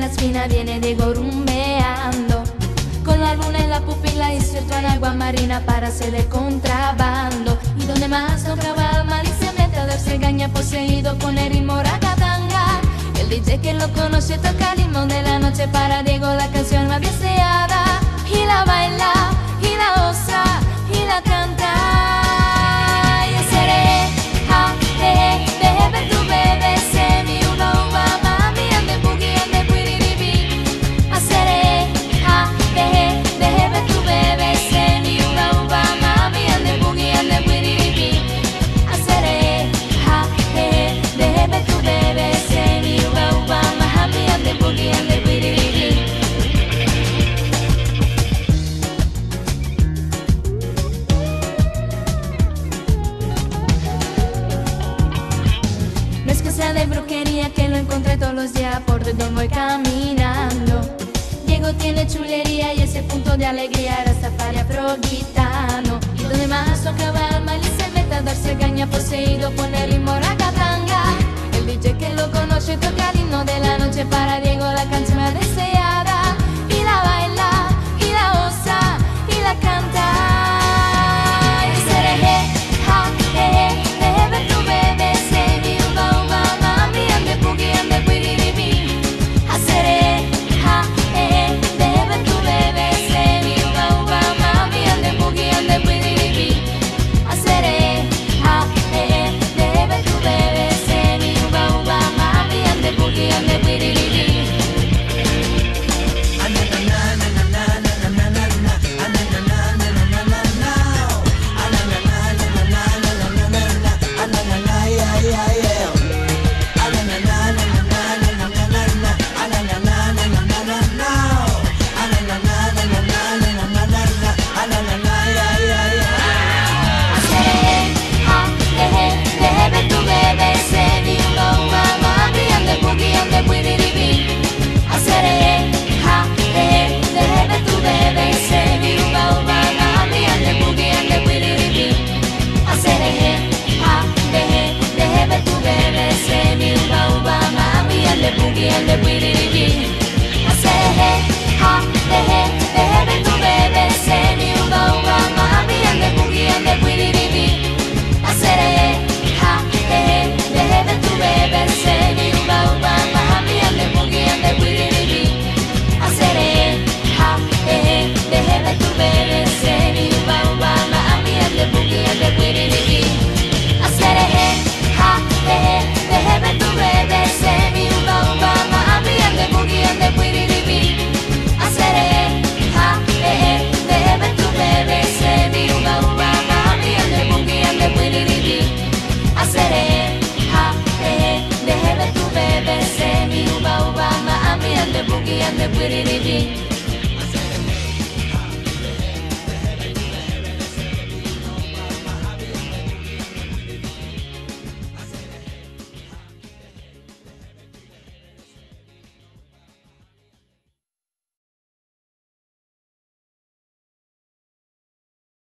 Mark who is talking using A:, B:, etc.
A: espina viene Diego rumbeando, con la luna en la pupila inserto en agua marina para hacer el contrabando. Y donde más no graba malicia metador se engaña poseído con el ritmo ragatanga. El DJ que lo conoce toca el ritmo de la noche para Diego, la canción más deseada. Y la baila, y la osa, y la canta. Y seré, ja, deje ver tu bebé, se mi uno, mami, ande boogie, ande piriribi. Haceré, ja, deje ver tu bebé, se mi uno, mami, ande boogie, ande piriribi. Haceré, ja, deje ver tu bebé, se mi uno, mami, ande boogie, ande piriribi. No es que sea de brujería que lo encontré todos los días por donde voy caminando. Diego tiene chulería y ese punto de alegría era safari afro-gitano. Y donde más tocaba el malicia el metador se engaña poseído por el ritmo ragatanga. El DJ que lo conoce toca el himno de la noche para Diego, la canción más deseada. Y la baila, y la osa, y la canta. Y seré, ja, deje ver tu bebé, se mi uva, mami, ande boogie, ande piriribi. Haceré, ja, deje ver tu bebé, se mi uva, mami, ande boogie, ande piriribi. Haceré, ja, deje ver tu bebé, se mi uva, mami, ande boogie, ande piriribi. Boogie and the piriribi. Haceré, ja, deje ver tu bebé, se mi uva, mami, and the boogie and the piriribi. Haceré, ja, deje ver tu bebé, se mi uva, mami, and the boogie and the piriribi. Haceré, ja, deje ver tu bebé, se mi uva, mami, and the boogie and the piriribi. Haceré, ja, deje ver tu bebé, se mi uva, mami, and the boogie and the piriribi. Haceré, ja, deje ver tu bebé, se mi uva, mami, and the boogie and the piriribi. Haceré, ja, deje ver tu bebé, se mi uva, mami, and the boogie and the piriribi.